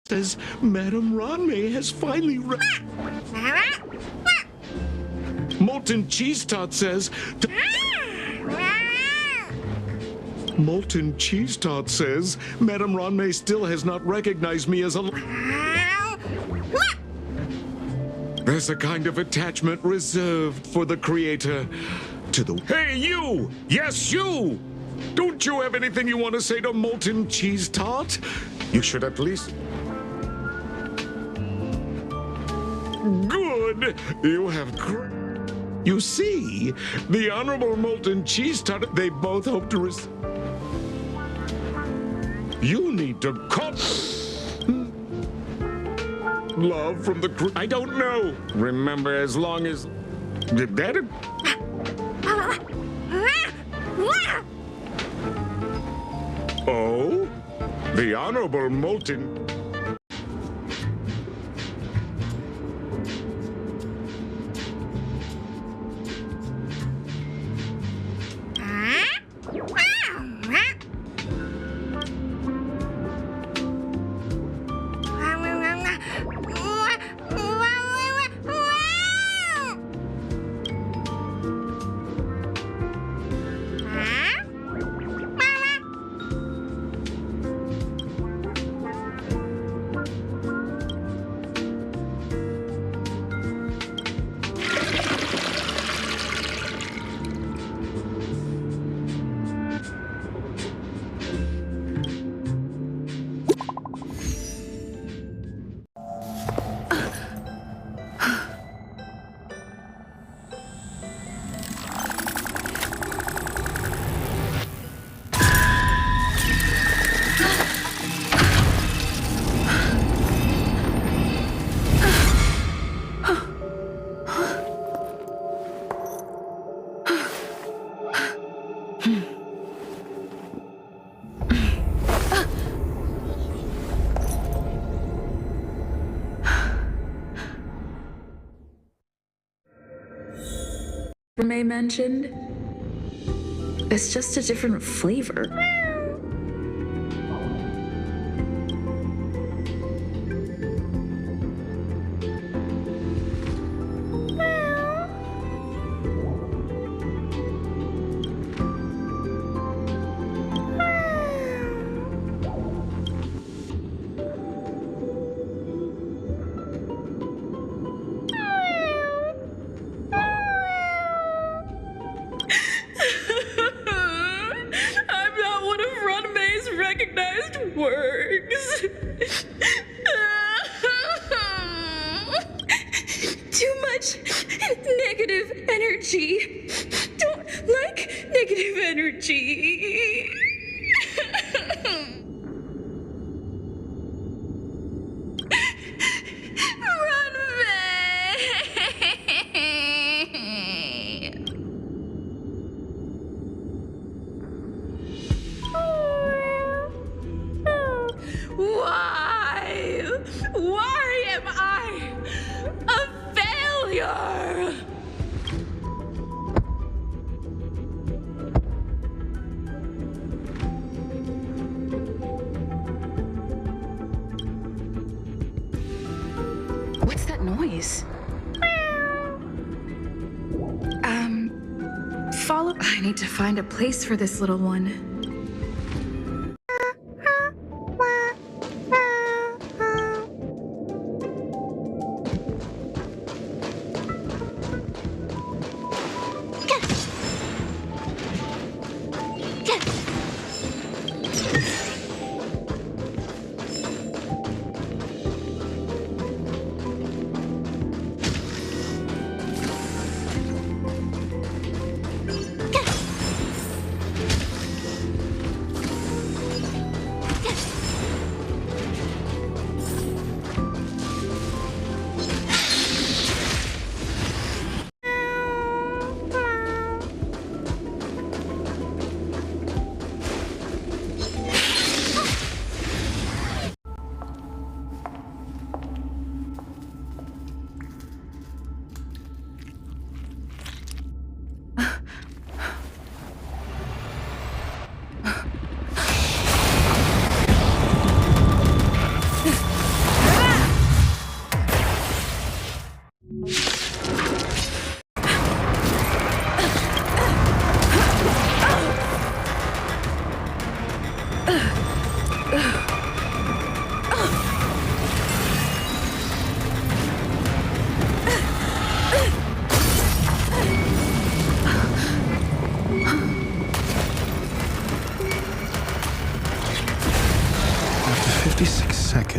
says Madame Ranmei has finally Molten Cheese Tot says Molten Cheese Tot says Madame Ranmei still has not recognized me as a There's a kind of attachment reserved for the creator to the Hey you! Yes you! Don't you have anything you want to say to Molten Cheese Tot? You should at least Good! You have You see, the Honorable Molten Cheese Tot, they both hope to You need to call love from the I don't know. Remember, as long as did that Oh, the Honorable Molten May mentioned. It's just a different flavor. Works. Too much negative energy. Don't like negative energy. Why am I a failure? What's that noise? Follow. I need to find a place for this little one.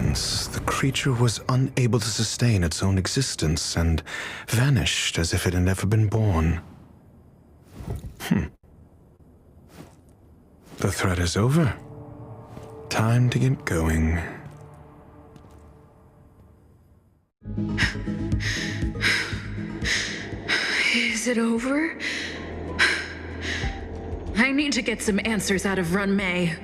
significance. The creature was unable to sustain its own existence and vanished as if it had never been born. The threat is over. Time to get going. Is it over? I need to get some answers out of Run May.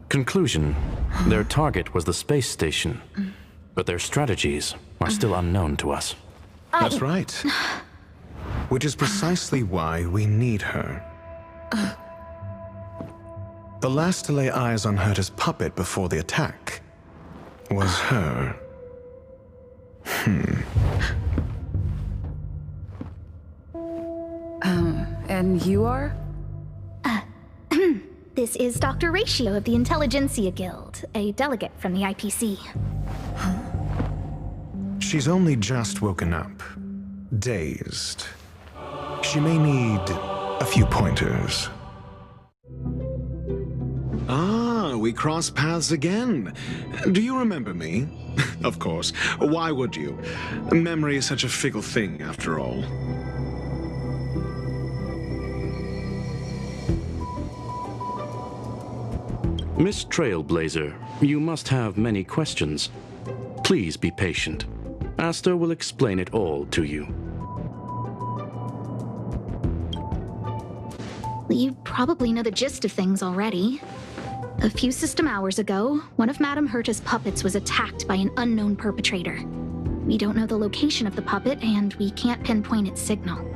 Conclusion: their target was the space station, but their strategies are still unknown to us. That's right. Which is precisely why we need her. The last to lay eyes on Herta's puppet before the attack was her. And you are? This is Dr. Ratio of the Intelligentsia Guild, a delegate from the IPC. She's only just woken up, dazed. She may need a few pointers. Ah, we cross paths again. Do you remember me? Of course. Why would you? Memory is such a fickle thing, after all. Miss Trailblazer, you must have many questions. Please be patient. Asta will explain it all to you. You probably know the gist of things already. A few system hours ago, one of Madame Herta's puppets was attacked by an unknown perpetrator. We don't know the location of the puppet, and we can't pinpoint its signal.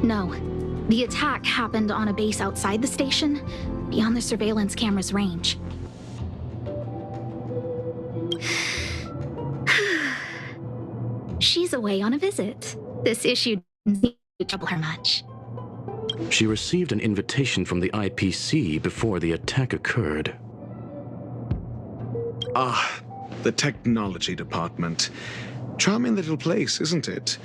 No. The attack happened on a base outside the station, beyond the surveillance camera's range. She's away on a visit. This issue didn't seem to trouble her much. She received an invitation from the IPC before the attack occurred. Ah, the technology department. Charming little place, isn't it?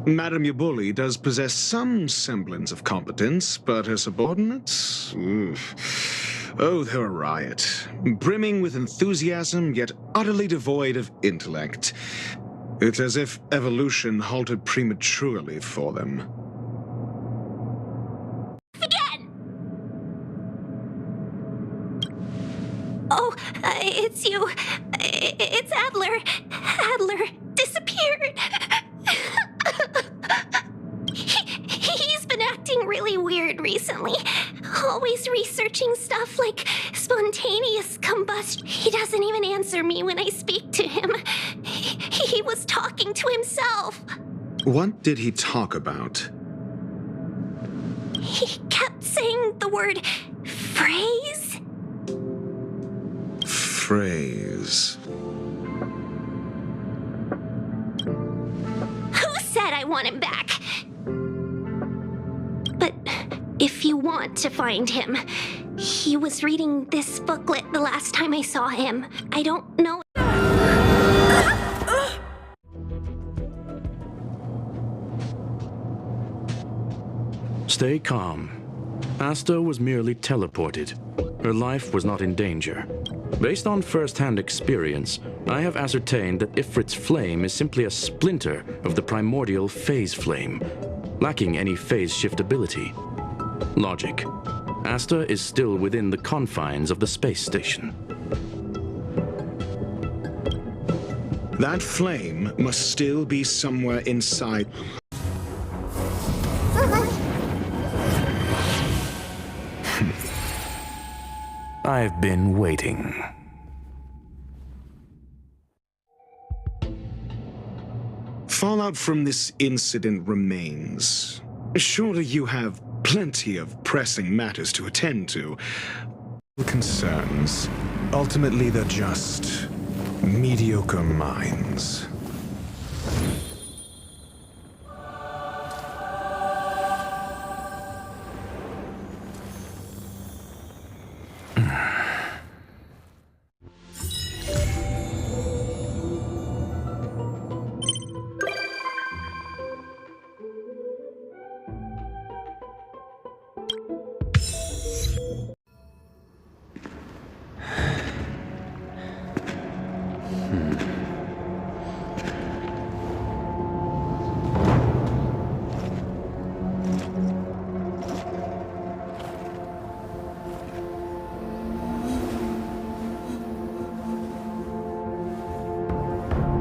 Madame Yabuli does possess some semblance of competence, but her subordinates? Oof. Oh, they're a riot. Brimming with enthusiasm, yet utterly devoid of intellect. It's as if evolution halted prematurely for them. Again! Oh, it's you. It's Adler. Adler disappeared. He's been acting really weird recently. Always researching stuff like spontaneous combustion. He doesn't even answer me when I speak to him. He was talking to himself. What did he talk about? He kept saying the word phrase. Phrase. Who said I want him back? But if you want to find him, he was reading this booklet the last time I saw him. I don't know. Stay calm. Asta was merely teleported. Her life was not in danger. Based on first-hand experience, I have ascertained that Ifrit's flame is simply a splinter of the primordial phase flame, lacking any phase shift ability. Logic. Asta is still within the confines of the space station. That flame must still be somewhere inside. I've been waiting. Fallout from this incident remains. Surely you have plenty of pressing matters to attend to. Concerns. Ultimately, they're just mediocre minds.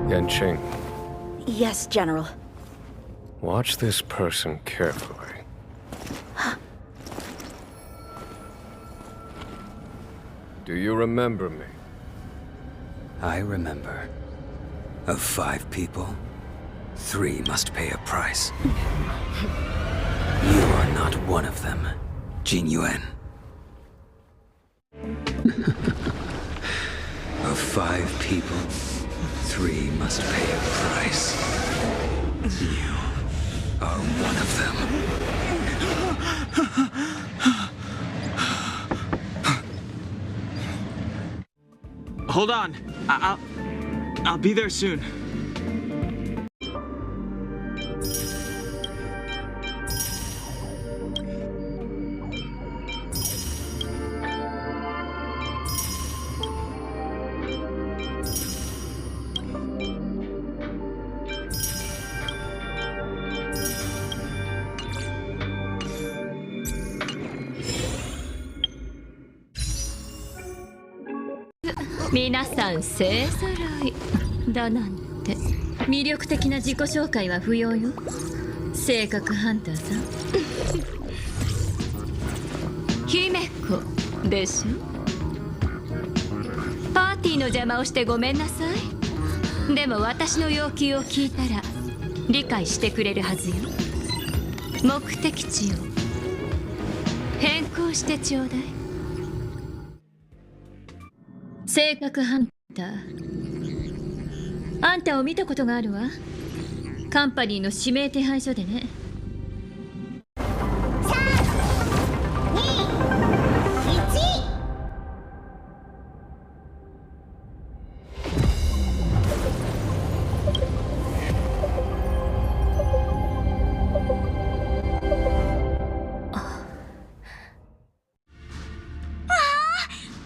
Yanqing, Yes, General. watch this person carefully. Do you remember me? I remember. Of 5 people, 3 must pay a price. You are not one of them, Jin Yuan. Of 5 people, 3 must pay a price. You are one of them. Hold on. I'll be there soon.皆さん勢ぞろいだなんて魅力的な自己紹介は不要よ性格ハンターさん姫子でしょパーティーの邪魔をしてごめんなさいでも私の要求を聞いたら理解してくれるはずよ目的地を変更してちょうだい性格ハンターあんたを見たことがあるわカンパニーの指名手配所でね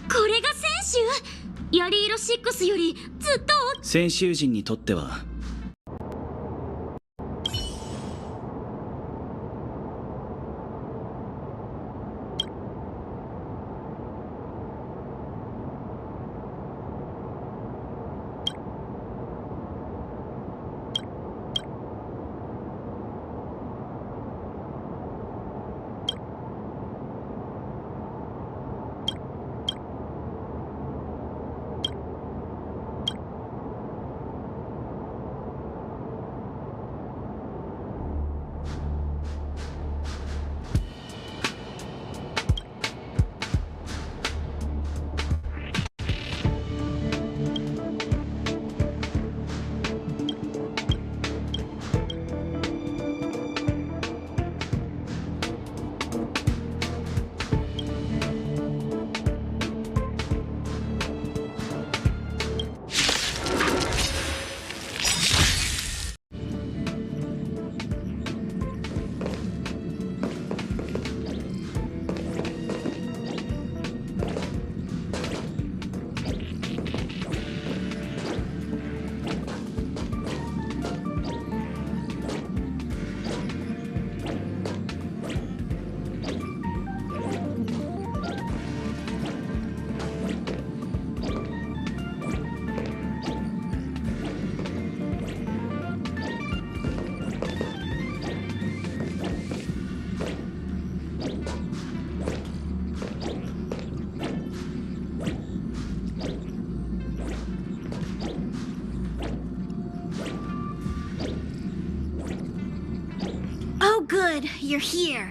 これが選手？槍色6よりずっと先週人にとってはOh good, you're here.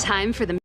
Time for the...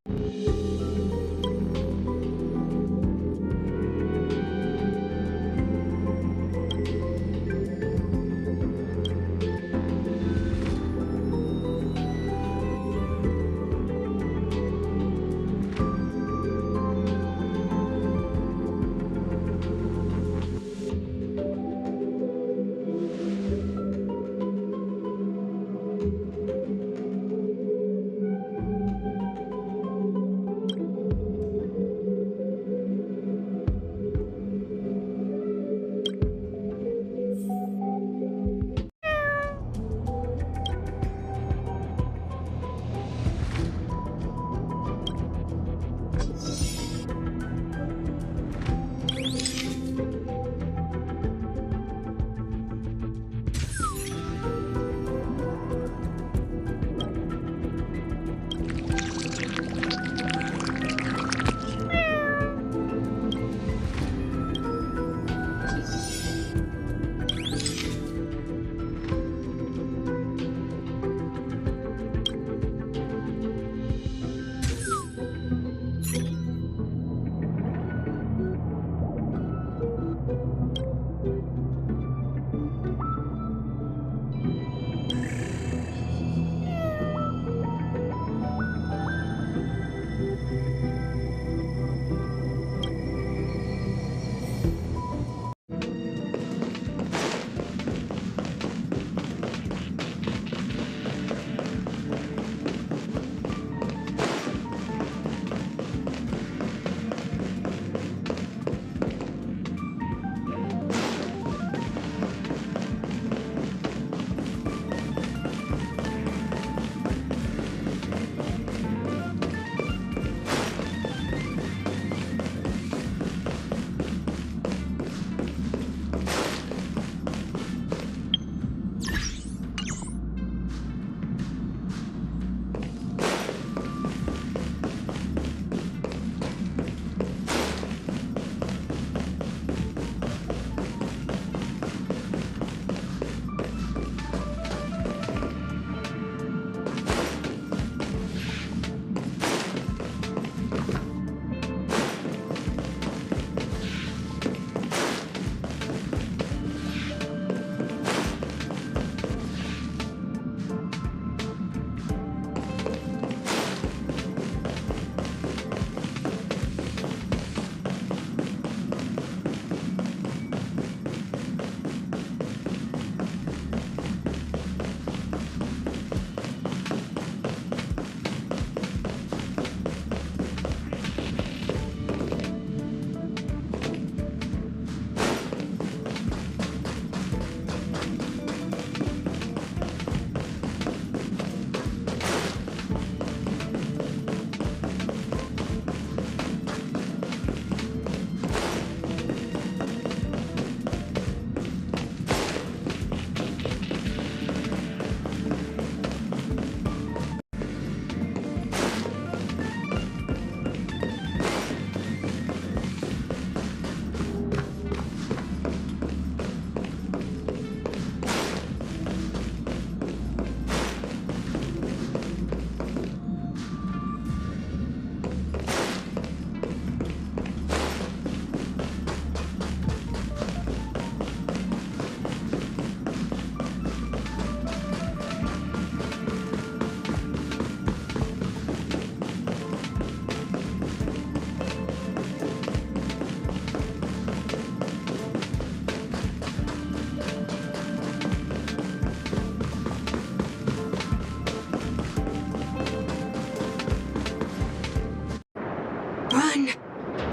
Run!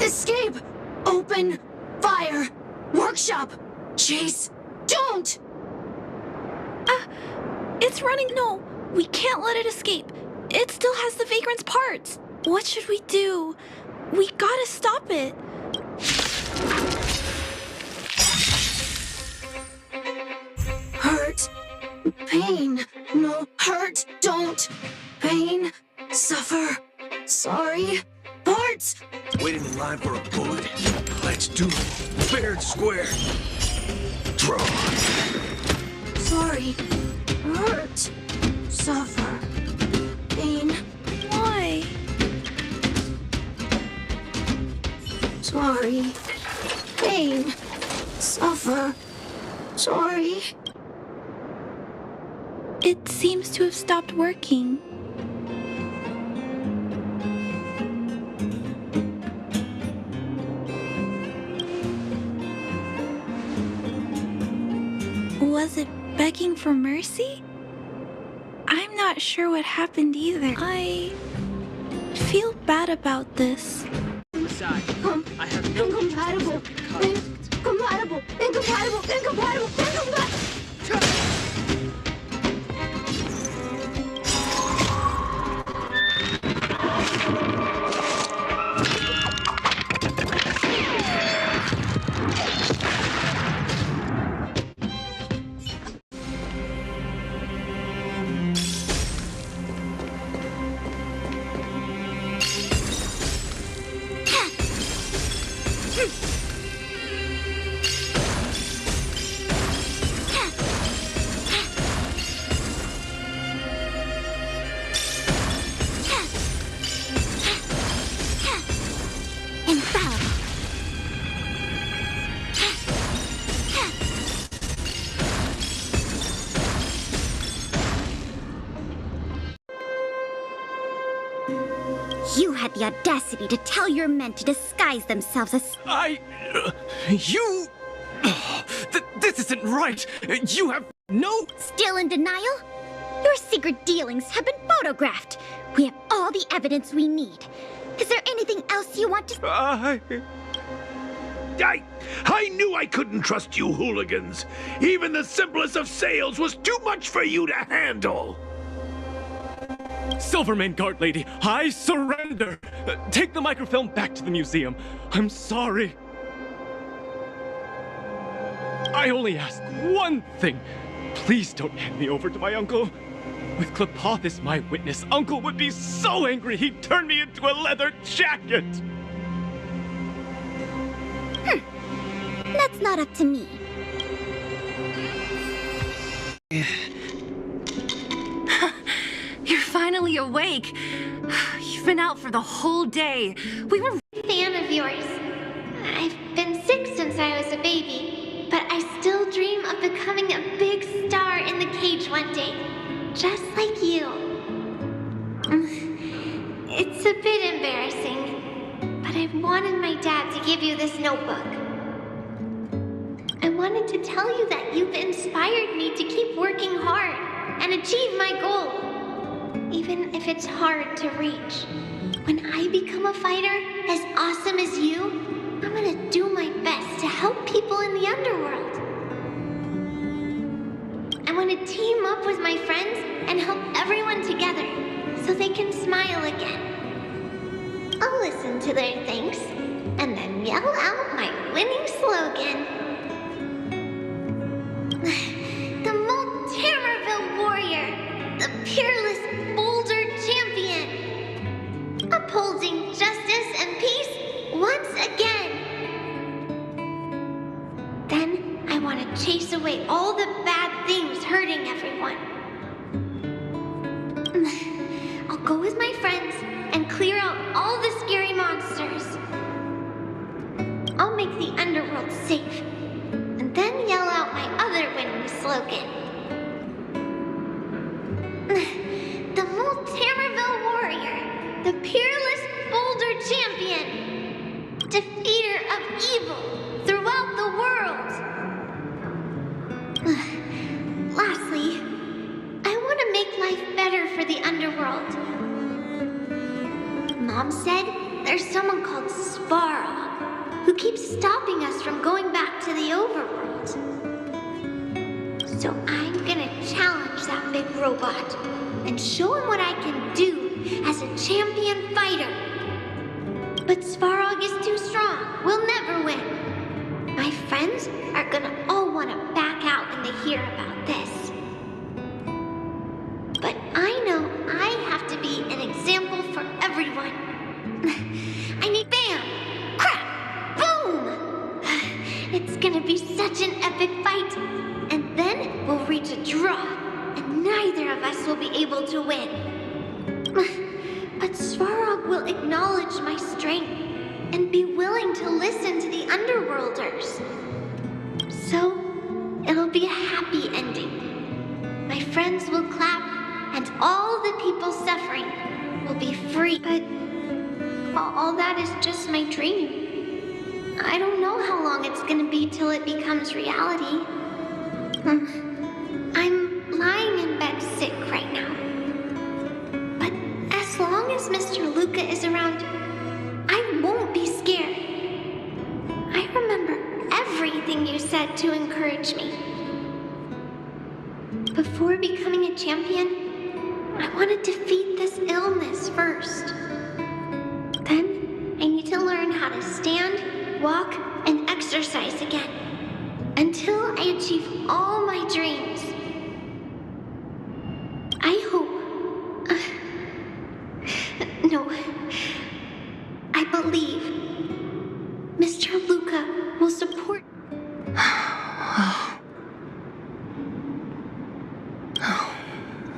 Escape! Open! Fire! Workshop! Chase! Don't! It's running. No, we can't let it escape. It still has the Vagrant's parts. What should we do? We gotta stop it. Hurt. Pain. No. Hurt. Don't. Pain. Suffer. Sorry. Parts. Waiting in line for a bullet? Let's do it. Fair and square. Draw. Sorry. Hurt. Suffer. Pain. Why? Sorry. Pain. Suffer. Sorry. It seems to have stopped working. Was it begging for mercy? I'm not sure what happened either. I feel bad about this. I have no Incompatible. Incompatible. Incompatible. Incompatible. Incompatible. You had the audacity to tell your men to disguise themselves as... This isn't right! You have no... Still in denial? Your secret dealings have been photographed. We have all the evidence we need. Is there anything else you want to... I knew I couldn't trust you hooligans. Even the simplest of sales was too much for you to handle. Silvermane Guard Lady, I surrender! Take the microfilm back to the museum. I'm sorry. I only ask one thing. Please don't hand me over to my uncle. With Klapoth as my witness, Uncle would be so angry he'd turn me into a leather jacket! That's not up to me. You're finally awake. You've been out for the whole day. We were Fan of yours. I've been sick since I was a baby, but I still dream of becoming a big star in the cage one day, just like you. It's a bit embarrassing, but I wanted my dad to give you this notebook. I wanted to tell you that you've inspired me to keep working hard and achieve my goal, even if it's hard to reach. When I become a fighter as awesome as you, I'm gonna do my best to help people in the underworld. I want to team up with my friends and help everyone together so they can smile again. I'll listen to their thanks and then yell out my winning slogan. The Molterrorville Warrior, the peerless Boulder Champion, upholding justice and peace once again. Then I want to chase away all the bad things hurting everyone. I'll go with my friends and clear out all the scary monsters. I'll make the underworld safe, and then yell out my other winning slogan. The Molterrorville Warrior, the peerless Boulder Champion, defeater of evil throughout the world. Lastly, I want to make life better for the underworld. Mom said there's someone called Svarog who keeps stopping us from going back to the overworld. So I'm gonna challenge that big robot and show him what I can do as a champion fighter. But Svarog is too strong. We'll never win. My friends are gonna all want to back out when they hear about this. But I know I have to be an example for everyone. I need bam, crap, boom! It's gonna be such an epic fight. And then we'll reach a draw, and neither of us will be able to win. But Svarog will acknowledge my strength and be willing to listen to underworlders. So, it'll be a happy ending. My friends will clap, and all the people suffering will be free. But all that is just my dream. I don't know how long it's gonna be till it becomes reality. I'm lying in bed sick right now. But as long as Mr. Luca is around, I won't be scared. I remember everything you said to encourage me. Before becoming a champion, I want to defeat this illness first. Then, I need to learn how to stand, walk, and exercise again. Until I achieve all my dreams. I hope... no. I believe Mr. Luca will support...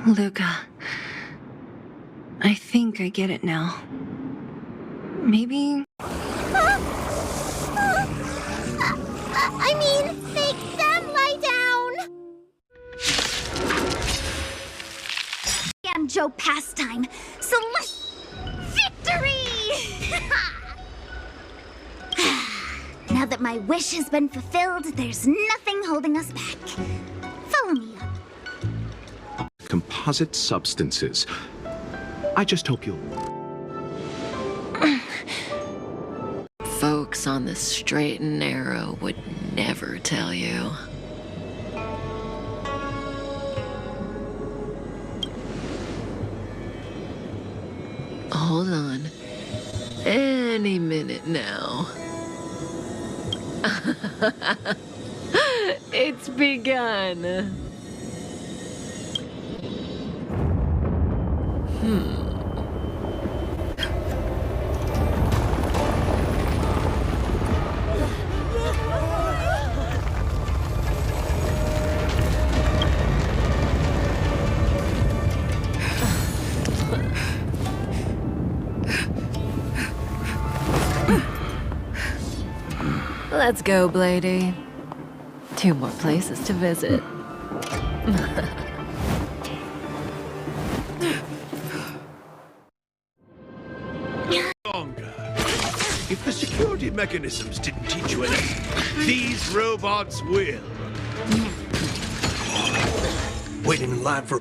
Luca. I think I get it now. Maybe... I mean, make them lie down! Banjo pastime, so let's... Victory! Now that my wish has been fulfilled, there's nothing holding us back. Follow me up. Composite substances. I just hope you'll... Folks on the straight and narrow would never tell you. Hold on. Any minute now. It's begun. Let's go, Blady. 2 more places to visit. If the security mechanisms didn't teach you anything, these robots will. Waiting in line for...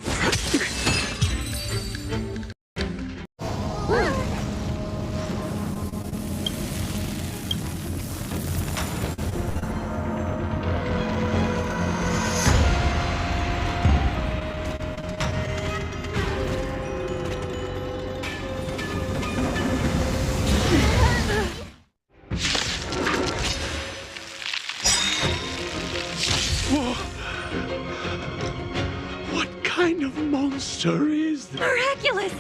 What kind of monster is this? Miraculous!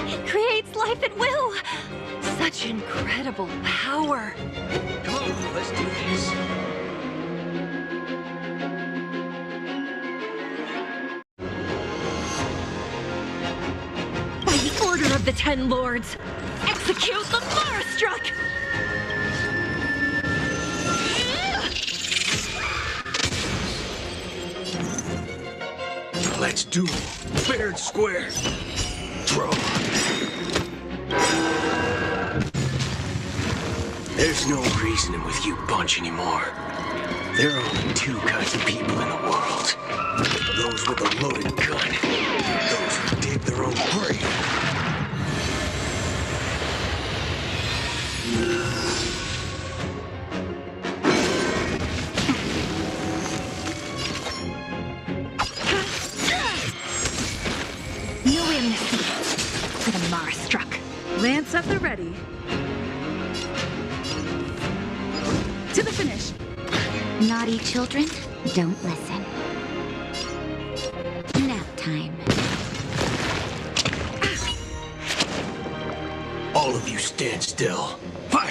It creates life at will! Such incredible power! Come on, let's do this. By the order of the 10 Lords, execute the Marastruck! Let's do fair and square. Draw. There's no reasoning with you bunch anymore. There are only 2 kinds of people in the world. Those with a loaded gun. Those who dig their own grave. No amnesty for the Marastruck. Lance at the ready. To the finish. Naughty children, don't listen. Nap time. All of you stand still. Fire!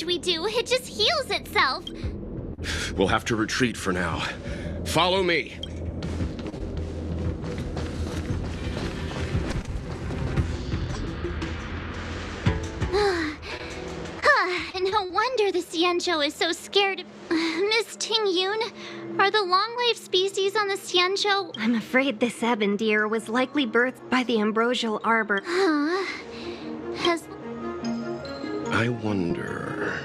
damage we do, it just heals itself. We'll have to retreat for now. Follow me. No wonder the Xianzhou is so scared of Miss Ting Yun. Are the long-lived species on the Xianzhou? I'm afraid this ebon deer was likely birthed by the ambrosial arbor. I wonder...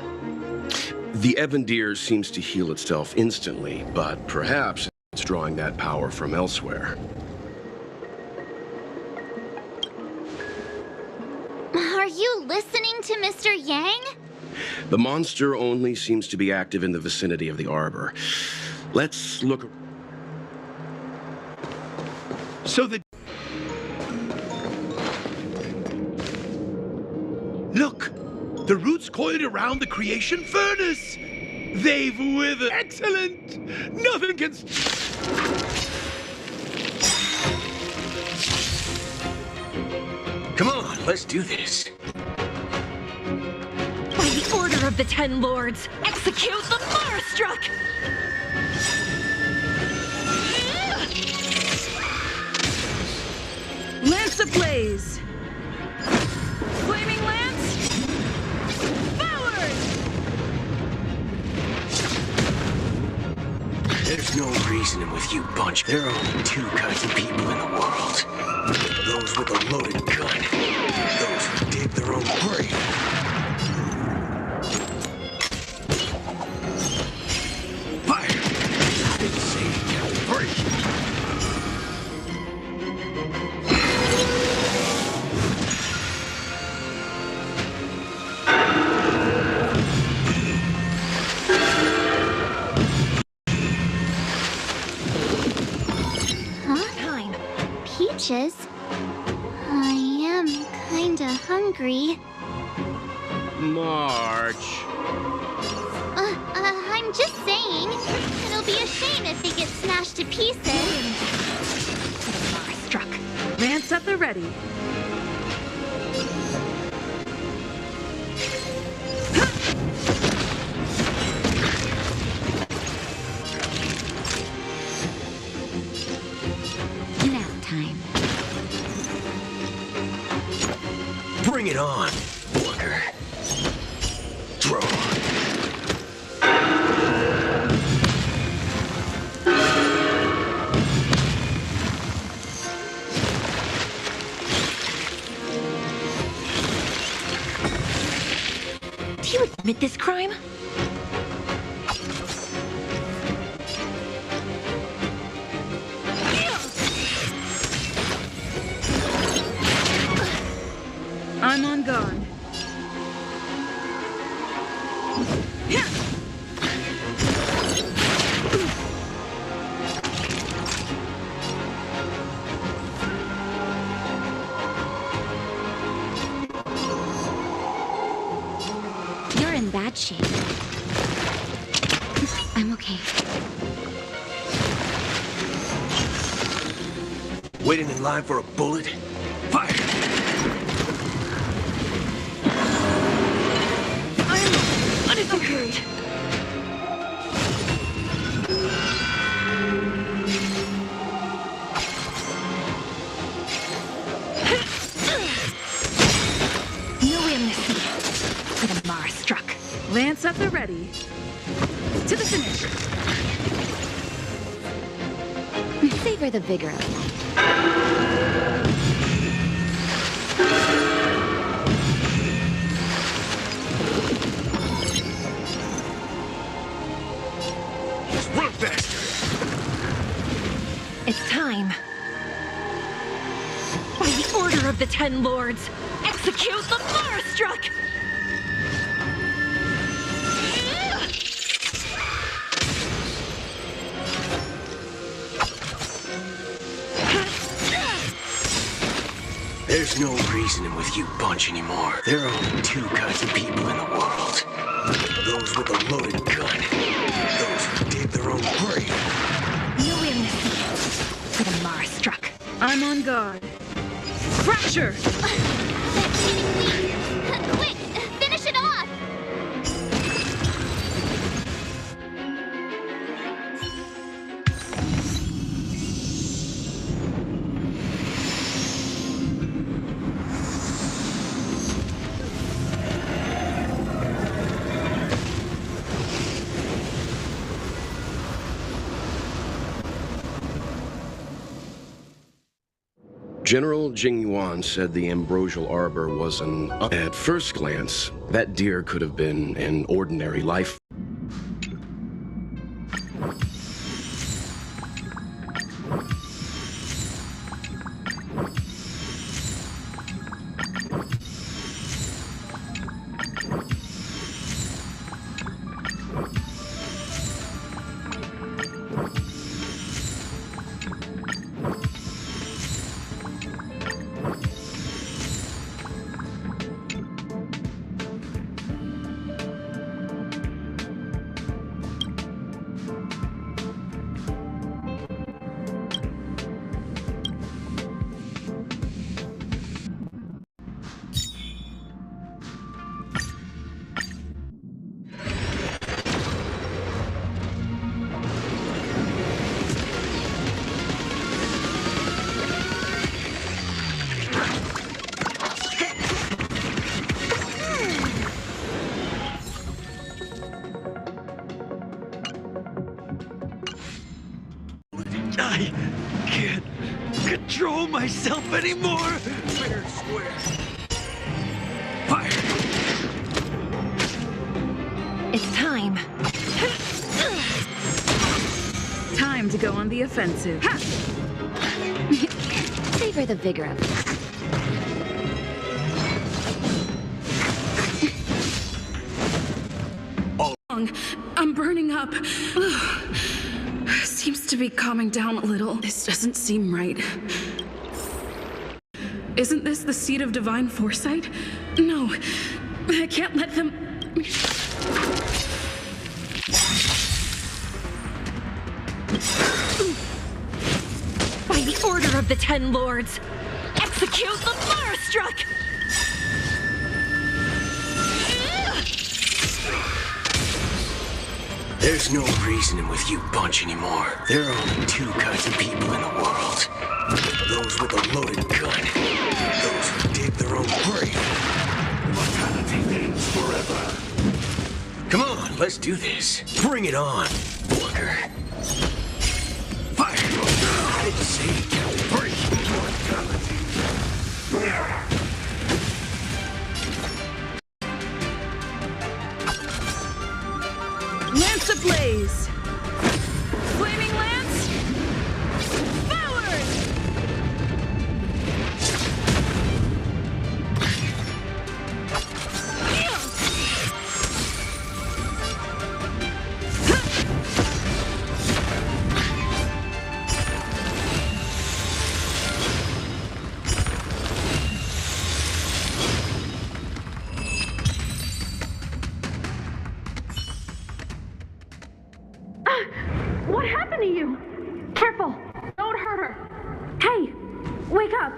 The ebon deer seems to heal itself instantly, but perhaps it's drawing that power from elsewhere. Are you listening to Mr. Yang? The monster only seems to be active in the vicinity of the arbor. Let's look... So the... Look! The roots coiled around the creation furnace! They've withered. Excellent! Nothing can... Come on, let's do this. By the order of the Ten Lords, execute the Marstruck! Lance ablaze! Flaming Lance! Forward! There's no reasoning with you bunch. There are only two kinds of people in the world. Those with a loaded gun. Those who dig their own grave. Peaches? I am kinda hungry. March. I'm just saying. It'll be a shame if they get smashed to pieces. Struck. Lance at the ready. Nap time. Bring it on, Booker. Draw. Do you admit this crime? I'm on guard. You're in bad shape. I'm okay. Waiting in line for a bullet? Fire! Okay. No amnesty for the Marstruck. Lance at the ready. To the finish. Savor the vigor of life. Run faster! It's time. By the order of the Ten Lords, execute the Marstruck! There's no reasoning with you bunch anymore. There are only two kinds of people in the world. Those with a loaded gun. Those who dig their own grave. No amnesty for the Marstruck. I'm on guard. Fracture! Quick, finish it off! General Jing Yuan said the ambrosial arbor was an... At first glance, that deer could have been an ordinary life. I can't control myself anymore. Fair and square. Fire! It's time. Time to go on the offensive. Ha! Savor the vigor of it. I'm burning up. Seems to be calming down a little. This doesn't seem right. Isn't this the seat of divine foresight? No, I can't let them... By the order of the Ten Lords, execute the Thunderstruck! There's no reasoning with you bunch anymore. There are only two kinds of people in the world. Those with a loaded gun. Those who dig their own grave. Mortality ends forever. Come on, let's do this. Bring it on, Walker. Fire! I didn't say break mortality. Lance ablaze! Flaming lance! Forward! What happened to you? Careful! Don't hurt her! Hey! Wake up!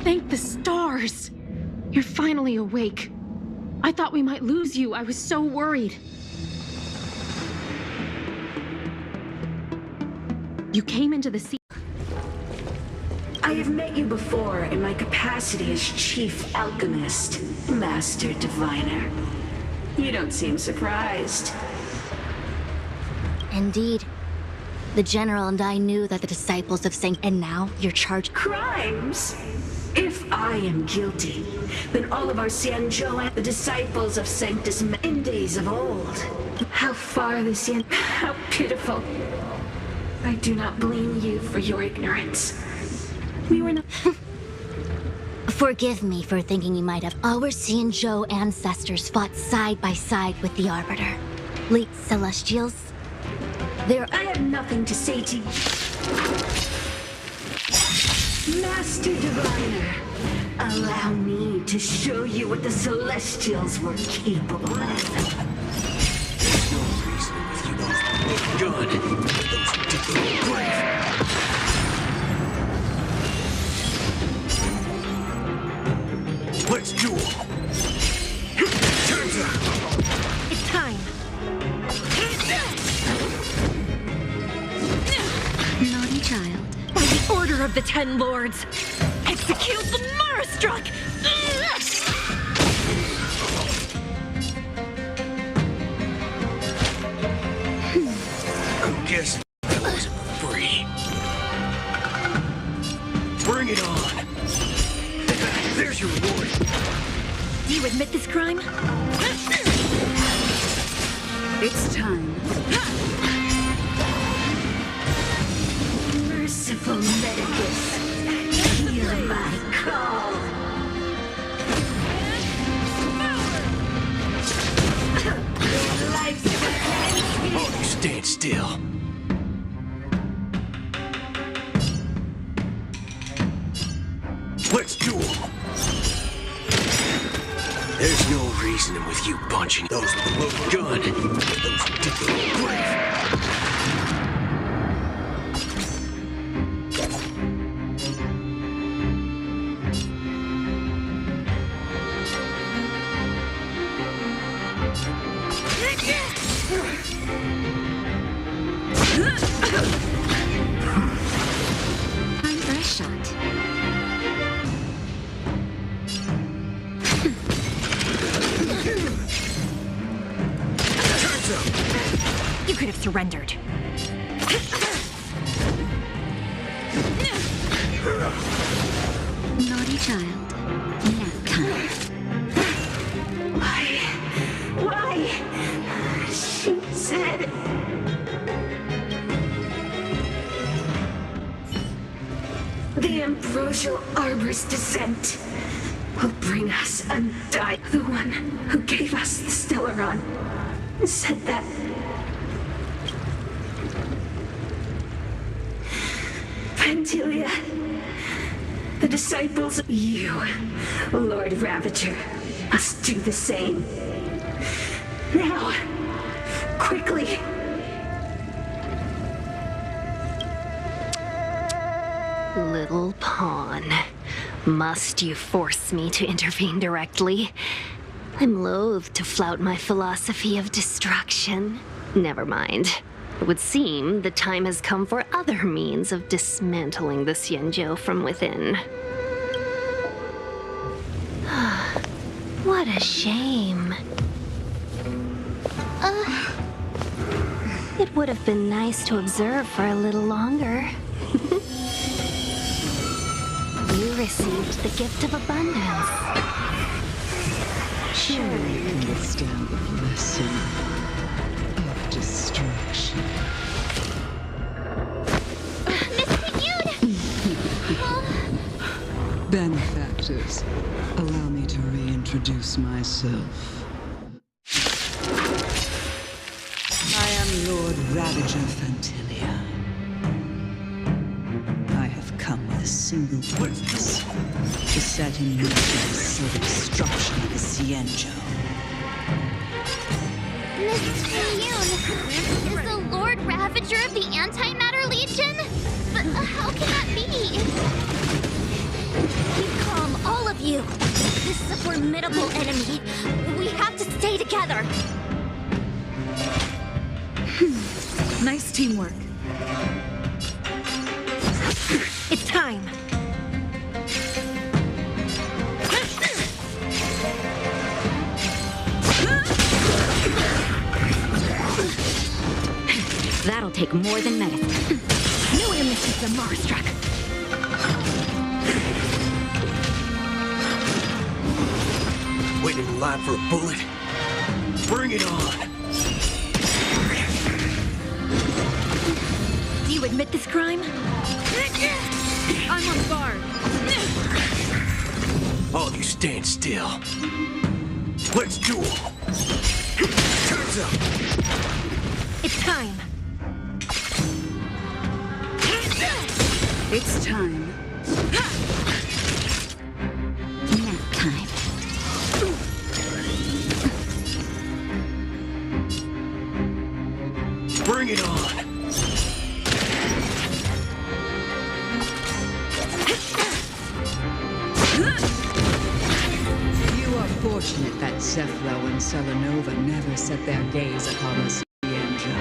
Thank the stars! You're finally awake. I thought we might lose you. I was so worried. You came into the sea. I have met you before in my capacity as Chief Alchemist, Master Diviner. You don't seem surprised. Indeed. The General and I knew that the disciples of Saint... And now you're charged... Crimes? If I am guilty, then all of our Xianzhou and the disciples of Sanctus in days of old. How far the Xian... How pitiful. I do not blame you for your ignorance. We were not... Forgive me for thinking you might have. Our Xianzhou ancestors fought side by side with the Arbiter. Late Celestials. I have nothing to say to you. Master Diviner, allow me to show you what the Celestials were capable of. There's no reason with you those who look good. Those who dig their own grave. Let's do it. Turns out. It's time. Naughty child. By the order of the Ten Lords, execute the Thunderstruck! I guess that wasn't free. Bring it on. your reward. Do you admit this crime? It's time. Merciful Medicus, hear my call. Life's Oh, you stand still. Let's duel. There's no reasoning with you punching those with a loaded gun. Those who dig their own grave. I'm Earthshot. You could have surrendered. Naughty child. Nap time. Why? She said... The ambrosial arbor's descent will bring us undying. The one who gave us the Stellaron said that... Pantilia, the disciples of you, Lord Ravager, must do the same. Now, quickly. Little pawn. Must you force me to intervene directly? I'm loath to flout my philosophy of destruction. Never mind. It would seem the time has come for other means of dismantling the Xianzhou from within. What a shame. It would have been nice to observe for a little longer. You received the gift of abundance. Surely you can withstand the blessing of destruction. Benefactors, allow me to reintroduce myself. I am Lord Ravager Fantilia. I have come with a single purpose, to set in motion the self-destruction of the Xianzhou. Mr. Yoon, is the Lord Ravager of the Antimatter Legion? But how can that be? Keep calm, all of you. This is a formidable enemy. We have to stay together. Nice teamwork. It's time. That'll take more than medicine. No one misses the Marstruck. Waiting in line for a bullet? Bring it on! Do you admit this crime? I'm on guard. All of you stand still. Let's duel! Time's up! It's time. It's time. Nap time. Bring it on! You are fortunate that Zephyro and Selenova never set their gaze upon the Xianzhou.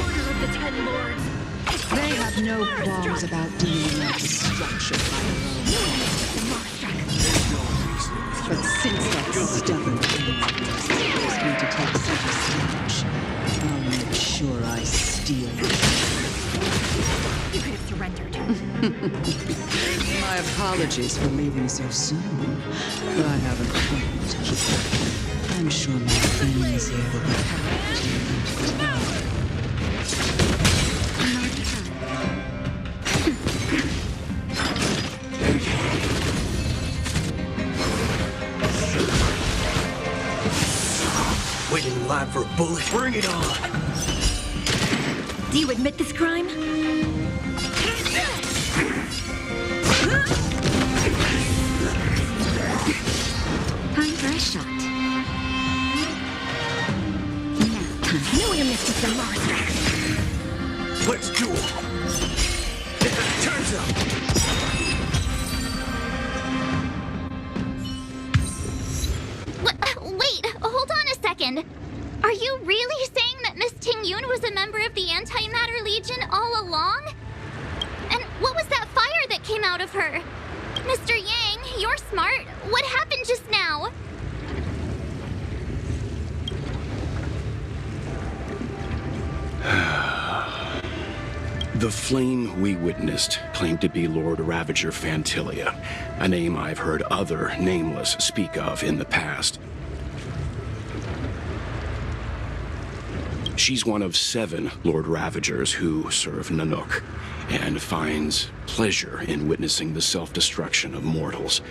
Order of the Ten Lords. They have no qualms about dealing with destruction by their own. But since that stubborn enemy forced me to take center stage, I'll make sure I steal it. You could have surrendered. My My apologies for leaving so soon, but I have an appointment to keep. I'm sure my friends here will be happy to leave tomorrow. Waiting in line for a bullet? Bring it on! Do you admit this crime? Time for a shot. Now, time. I know your mistress is a monster. Let's do it! Turns up! Wait, hold on a second. Are you really saying that Miss Ting-Yun was a member of the Antimatter Legion all along? And what was that fire that came out of her? Mr. Yang, you're smart. What happened just now? The flame we witnessed claimed to be Lord Ravager Fantilia, a name I've heard other Nameless speak of in the past. She's one of 7 Lord Ravagers who serve Nanook, and finds pleasure in witnessing the self-destruction of mortals.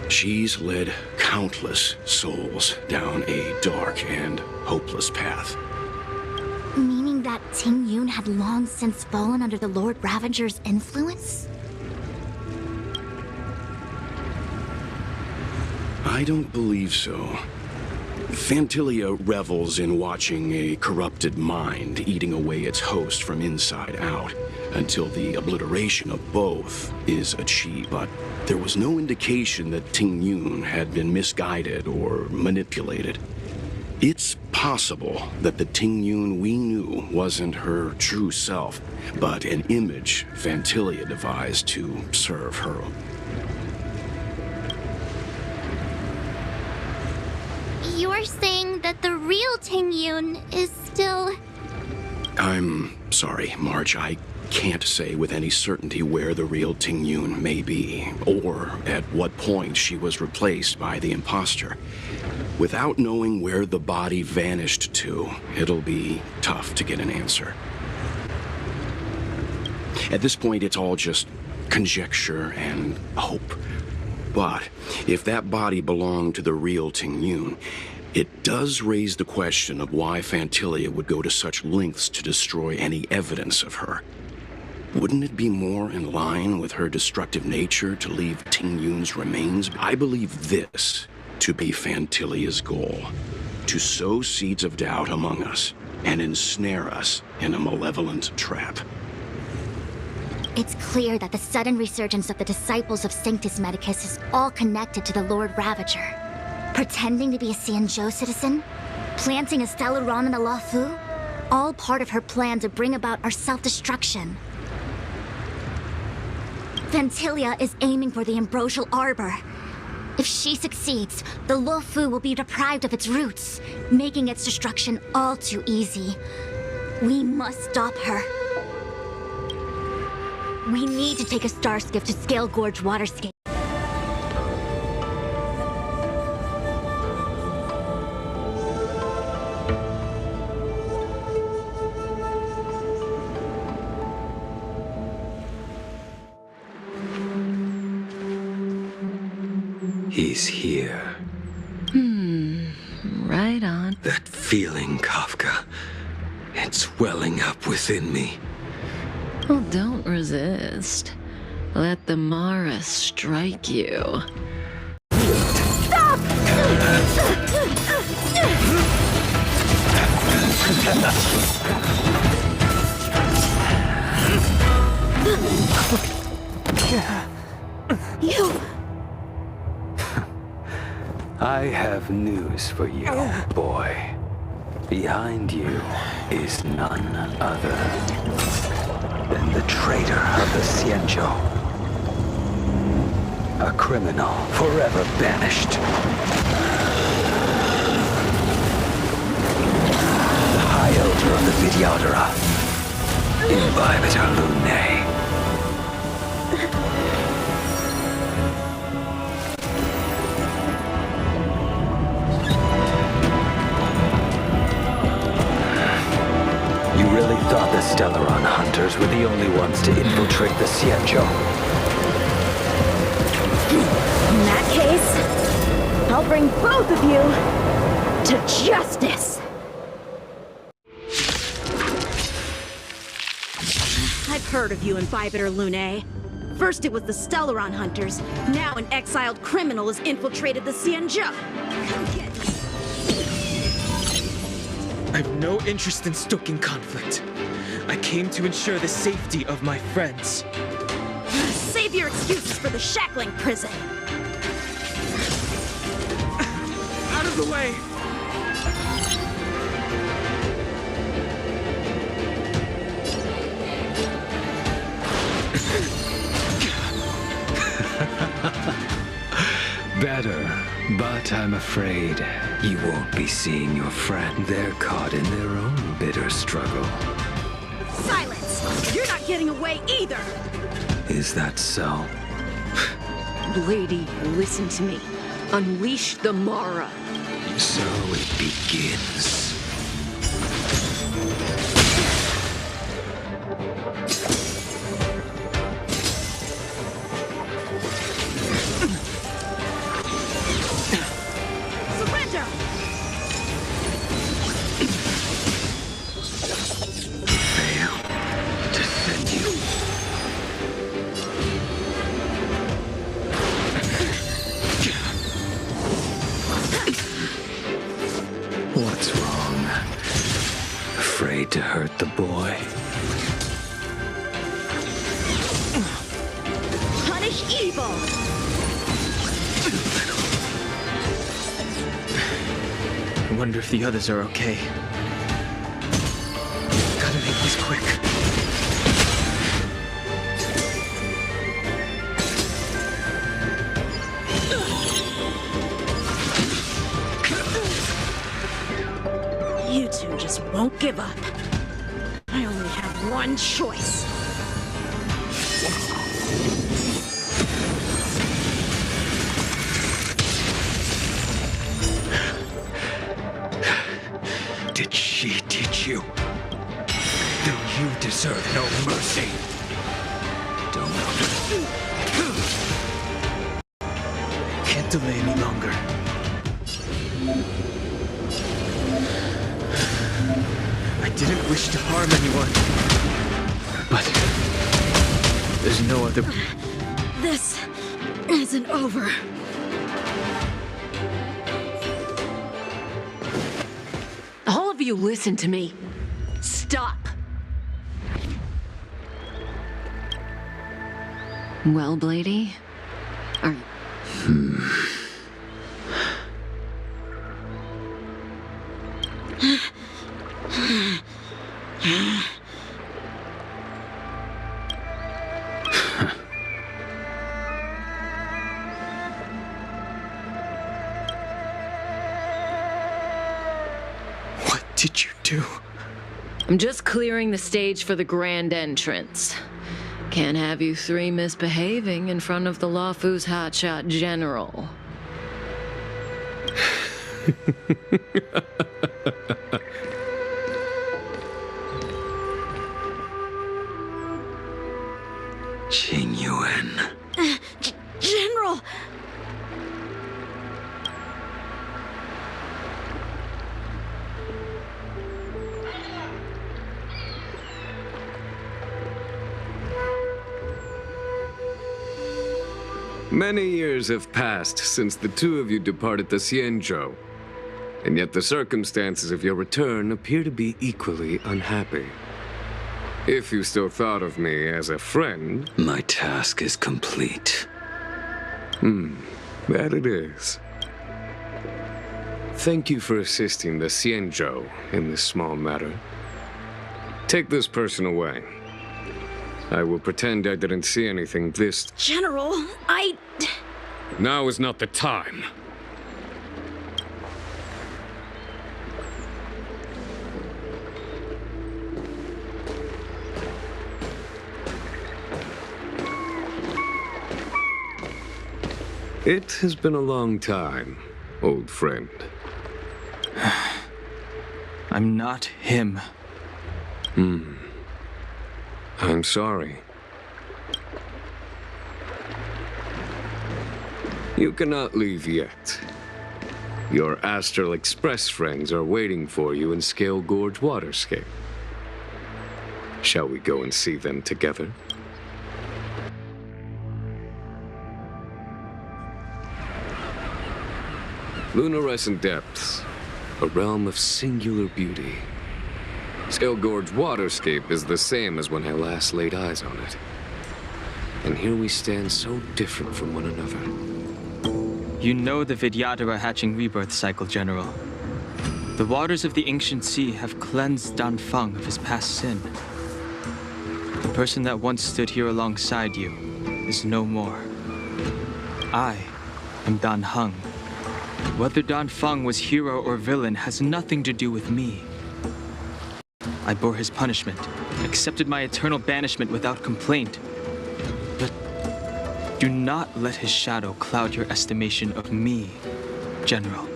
She's led countless souls down a dark and hopeless path. Meaning that Ting-Yun had long since fallen under the Lord Ravager's influence? I don't believe so. Fantilia revels in watching a corrupted mind eating away its host from inside out, until the obliteration of both is achieved. But there was no indication that Ting-Yun had been misguided or manipulated. It's possible that the Ting-Yun we knew wasn't her true self, but an image Fantilia devised to serve her. You're saying that the real Ting-Yun is still... I'm sorry, March. I can't say with any certainty where the real Ting-Yun may be, or at what point she was replaced by the imposter. Without knowing where the body vanished to, it'll be tough to get an answer. At this point, it's all just conjecture and hope. But if that body belonged to the real Ting-Yun, it does raise the question of why Fantilia would go to such lengths to destroy any evidence of her. Wouldn't it be more in line with her destructive nature to leave Ting-Yun's remains? I believe this to be Fantilia's goal: to sow seeds of doubt among us and ensnare us in a malevolent trap. It's clear that the sudden resurgence of the disciples of Sanctus Medicus is all connected to the Lord Ravager. Pretending to be a Xianzhou citizen? Planting a Stellaron in the Luofu? All part of her plan to bring about our self-destruction. Fantilia is aiming for the Ambrosial Arbor. If she succeeds, the Luofu will be deprived of its roots, making its destruction all too easy. We must stop her. We need to take a star skiff to Scale Gorge Waterscape. He's here. Right on. That feeling, Kafka. It's welling up within me. Well, don't resist. Let the Mara strike you. Stop! You... I have news for you, boy. Behind you is none other than the traitor of the Xianzhou. A criminal forever banished. The High Elder of the Vidyadhara. Imbibitor Lunae. You really thought the Stellaron hunters were the only ones to infiltrate the Xianzhou? In that case, I'll bring both of you to justice! I've heard of you in Bibiter Lunae. First it was the Stellaron hunters, now an exiled criminal has infiltrated the Xianzhou. Come get me. I've no interest in stoking conflict. I came to ensure the safety of my friends. Save your excuses for the shackling prison. Out of the way! Better, but I'm afraid you won't be seeing your friend. They're caught in their own bitter struggle. Silence! You're not getting away either! Is that so? Lady, listen to me. Unleash the Mara. So it begins. Surrender! Fail to send you. What's wrong? Afraid to hurt the boy? Punish evil! I wonder if the others are okay. Gotta make this quick. You two just won't give up. I only have one choice. Did she teach you? Then you deserve no mercy. Don't. Can't delay any longer. I didn't wish to harm anyone. But there's no other... This isn't over. All of you listen to me. Stop. Well, Blady? Are you... What did you do? I'm just clearing the stage for the grand entrance. Can't have you three misbehaving in front of the Lafu's hotshot general. Qing Yuan. General! Many years have passed since the two of you departed the Xianzhou, and yet the circumstances of your return appear to be equally unhappy. If you still thought of me as a friend... My task is complete. That it is. Thank you for assisting the Xianzhou in this small matter. Take this person away. I will pretend I didn't see anything this... General, Now is not the time. It has been a long time, old friend. I'm not him. I'm sorry. You cannot leave yet. Your Astral Express friends are waiting for you in Scale Gorge Waterscape. Shall we go and see them together? Lunarescent Depths, a realm of singular beauty. Scale Gorge Waterscape is the same as when I last laid eyes on it. And here we stand so different from one another. You know the Vidyadhara hatching rebirth cycle, General. The waters of the ancient sea have cleansed Dan Feng of his past sin. The person that once stood here alongside you is no more. I am Dan Heng. Whether Dan Feng was hero or villain has nothing to do with me. I bore his punishment, accepted my eternal banishment without complaint. But do not let his shadow cloud your estimation of me, General.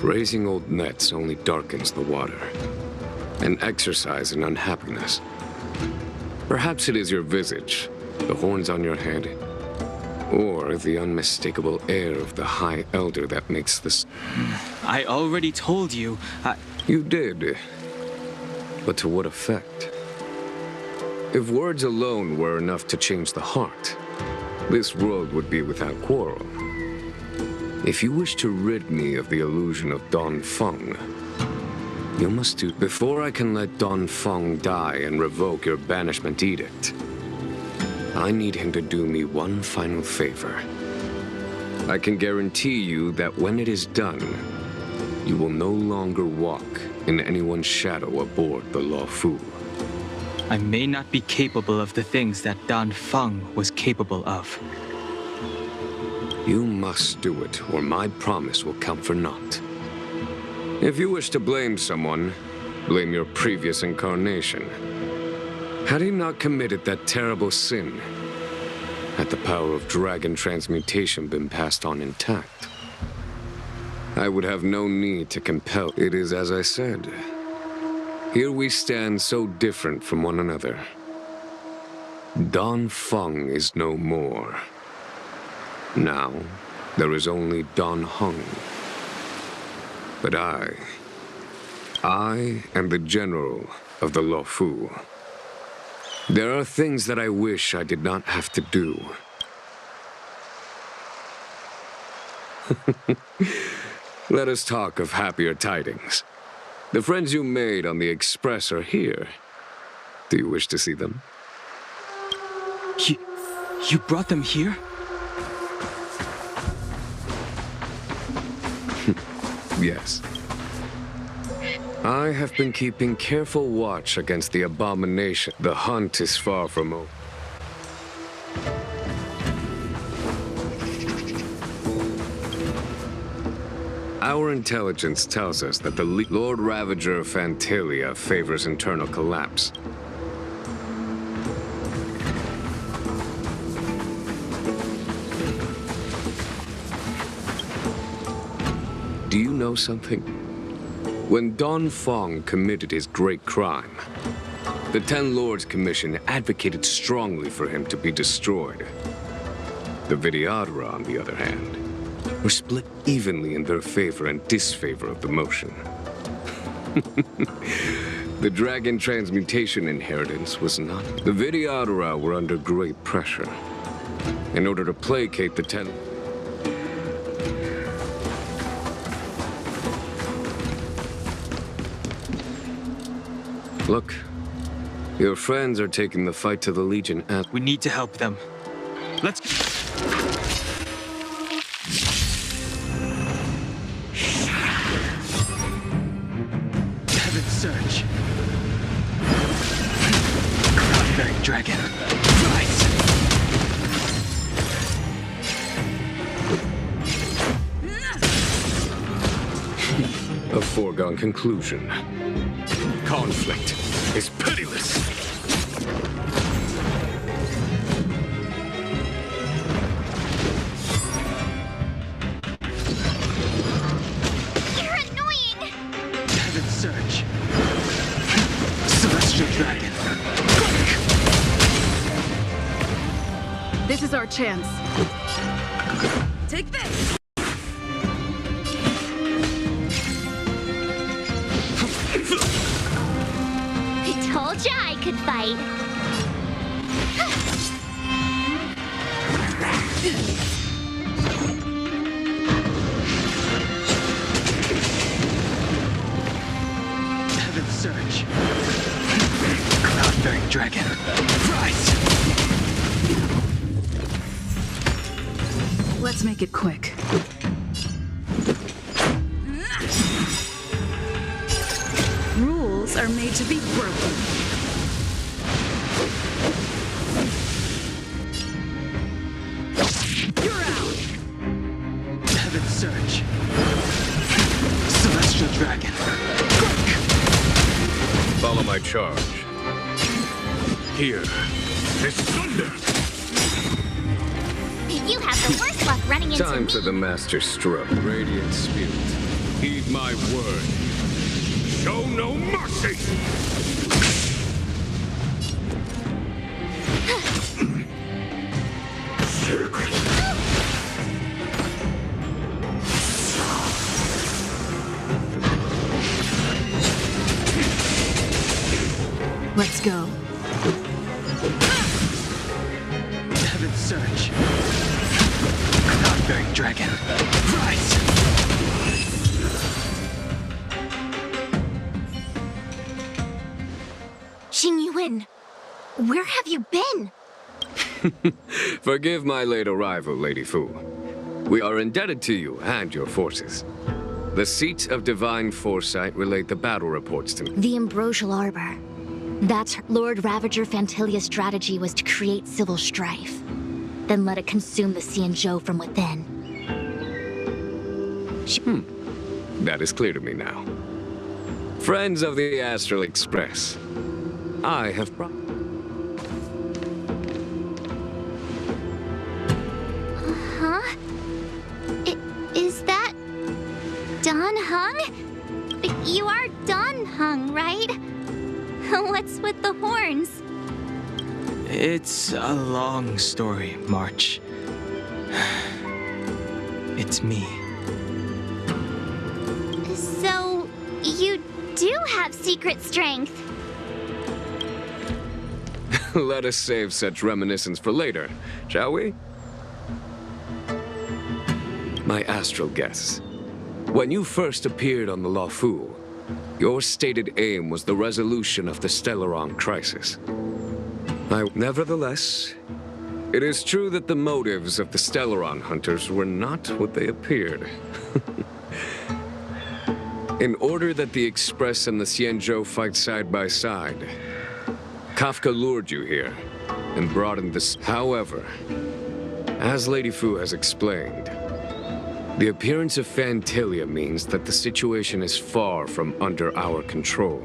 Raising old nets only darkens the water, an exercise in unhappiness. Perhaps it is your visage, the horns on your head, or the unmistakable air of the High Elder that makes this... I already told you, You did. But to what effect? If words alone were enough to change the heart, this world would be without quarrel. If you wish to rid me of the illusion of Dan Feng, you must do... Before I can let Dan Feng die and revoke your banishment edict, I need him to do me one final favor. I can guarantee you that when it is done, you will no longer walk in anyone's shadow aboard the Luofu. I may not be capable of the things that Dan Feng was capable of. You must do it, or my promise will count for naught. If you wish to blame someone, blame your previous incarnation. Had he not committed that terrible sin, had the power of dragon transmutation been passed on intact, I would have no need to compel. It is as I said. Here we stand so different from one another. Dan Feng is no more. Now, there is only Dan Heng. But I am the general of the Luofu. There are things that I wish I did not have to do. Let us talk of happier tidings. The friends you made on the Express are here. Do you wish to see them? You brought them here? Yes. I have been keeping careful watch against the abomination. The hunt is far from over. Our intelligence tells us that the Lord Ravager of Phantalia favors internal collapse. Do you know something? When Dan Feng committed his great crime, the Ten Lords Commission advocated strongly for him to be destroyed. The Vidyadhara, on the other hand, were split evenly in their favor and disfavor of the motion. The dragon transmutation inheritance was not... The Vidyadhara were under great pressure. In order to placate the Ten... Look, your friends are taking the fight to the Legion and... We need to help them. Let's... Heaven Surge. Cloudbearing Dragon. Rise. A foregone conclusion. Conflict is pitiless. You're annoying! is our chance. Take this! I told ya I could fight. Heaven Surge. Cloud-bearing dragon. Rise! Let's make it quick. Rules are made to be broken. You're out! Heaven Surge. Celestial dragon. Follow my charge. Here is thunder! You have the worst luck running into Time me. for the master stroke. Radiant spirit, heed my word. Show no mercy! Let's go. Heaven Surge. Cloud-bearing dragon. Rise! Xingyuan, where have you been? Forgive my late arrival, Lady Fu. We are indebted to you and your forces. The seats of divine foresight relate the battle reports to me. The Ambrosial Arbor. That's Lord Ravager Fantilia's strategy was to create civil strife, then let it consume the Xianzhou from within. That is clear to me now. Friends of the Astral Express, I have brought... Huh? Is that... Dan Heng? You are Dan Heng, right? What's with the horns? It's a long story, March. It's me. So, you do have secret strength. Let us save such reminiscence for later, shall we? My astral guests, when you first appeared on the Luofu, your stated aim was the resolution of the Stellaron crisis. Nevertheless, it is true that the motives of the Stellaron hunters were not what they appeared. In order that the Express and the Xianzhou fight side by side, Kafka lured you here and broadened this. However, as Lady Fu has explained, the appearance of Fantilia means that the situation is far from under our control.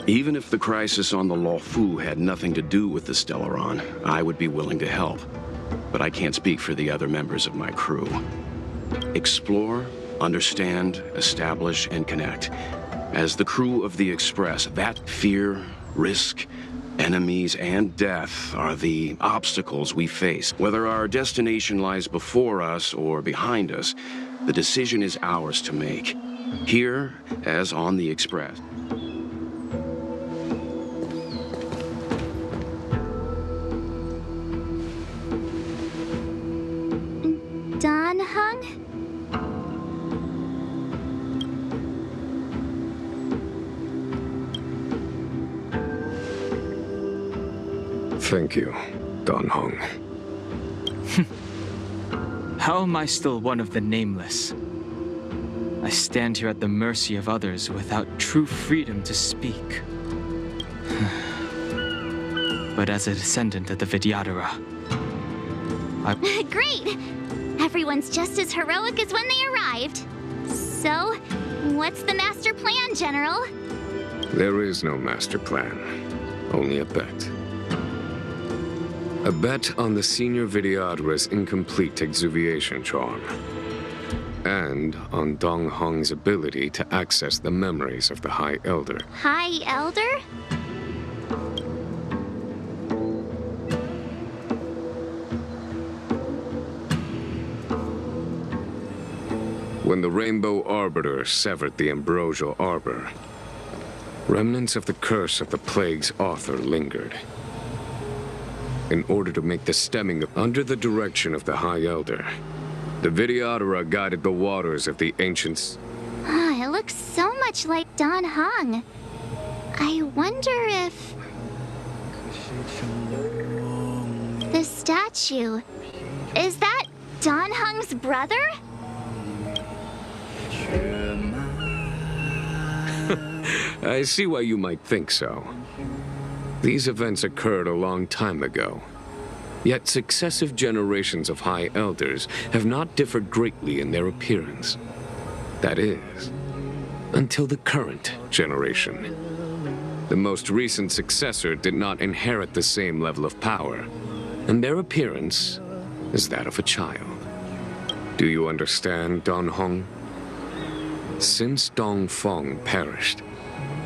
Even if the crisis on the Luofu had nothing to do with the Stellaron, I would be willing to help. But I can't speak for the other members of my crew. Explore, understand, establish, and connect. As the crew of the Express, that fear, risk, enemies, and death are the obstacles we face. Whether our destination lies before us or behind us, the decision is ours to make. Here, as on the Express. Dan Heng? Thank you, Dan Heng. How am I still one of the nameless? I stand here at the mercy of others without true freedom to speak. But as a descendant of the Vidyadhara, Great! Everyone's just as heroic as when they arrived. So, what's the master plan, General? There is no master plan, only a bet. A bet on the senior Vidyadhara's incomplete exuviation charm. And on Dong Hong's ability to access the memories of the High Elder. High Elder? when the Rainbow Arbiter severed the Ambrosial Arbor, remnants of the curse of the plague's author lingered. In order to make the stemming under the direction of the High Elder, the Videodora guided the waters of the ancients. It looks so much like Don Hong. I wonder if... the statue... is that Don Hong's brother? I see why you might think so. These events occurred a long time ago. Yet successive generations of High Elders have not differed greatly in their appearance. That is, until the current generation. The most recent successor did not inherit the same level of power, and their appearance is that of a child. Do you understand, Don Hong? Since Dong Feng perished,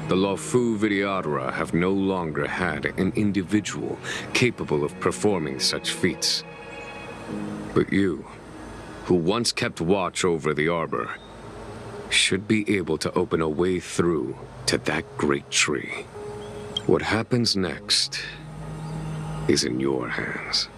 the Luofu Videodora have no longer had an individual capable of performing such feats. But you, who once kept watch over the arbor, should be able to open a way through to that great tree. What happens next is in your hands.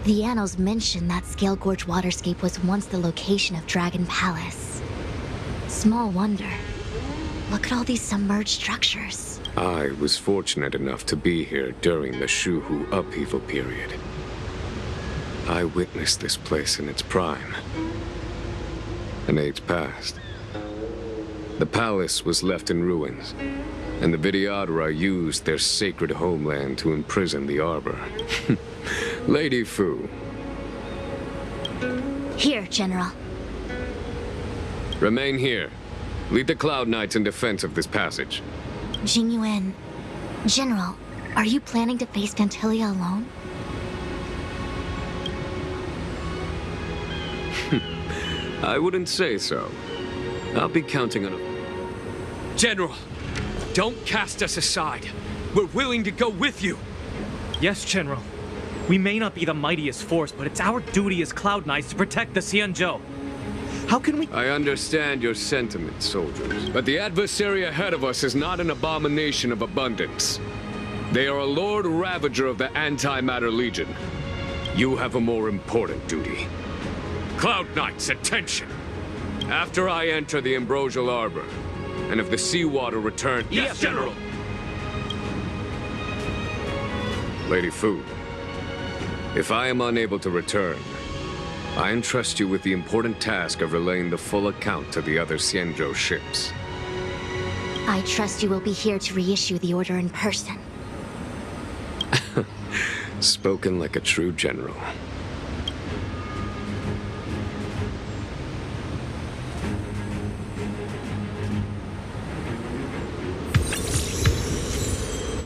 The annals mention that Scale Gorge waterscape was once the location of Dragon Palace. Small wonder. Look at all these submerged structures. I was fortunate enough to be here during the Shuhu upheaval period. I witnessed this place in its prime. An age passed. The palace was left in ruins, and the Videodora used their sacred homeland to imprison the arbor. Lady Fu. Here, General. Remain here. Lead the Cloud Knights in defense of this passage. Jing Yuan. General, are you planning to face Dantilia alone? I wouldn't say so. I'll be counting on a... General, don't cast us aside. We're willing to go with you. Yes, General. We may not be the mightiest force, but it's our duty as Cloud Knights to protect the Xianzhou. How can we— I understand your sentiments, soldiers, but the adversary ahead of us is not an abomination of abundance. They are a Lord Ravager of the Antimatter Legion. You have a more important duty. Cloud Knights, attention! After I enter the Ambrosial Arbor, and if the seawater return— Yes, General! Lady Fu, if I am unable to return, I entrust you with the important task of relaying the full account to the other Xianzhou ships. I trust you will be here to reissue the order in person. Spoken like a true general.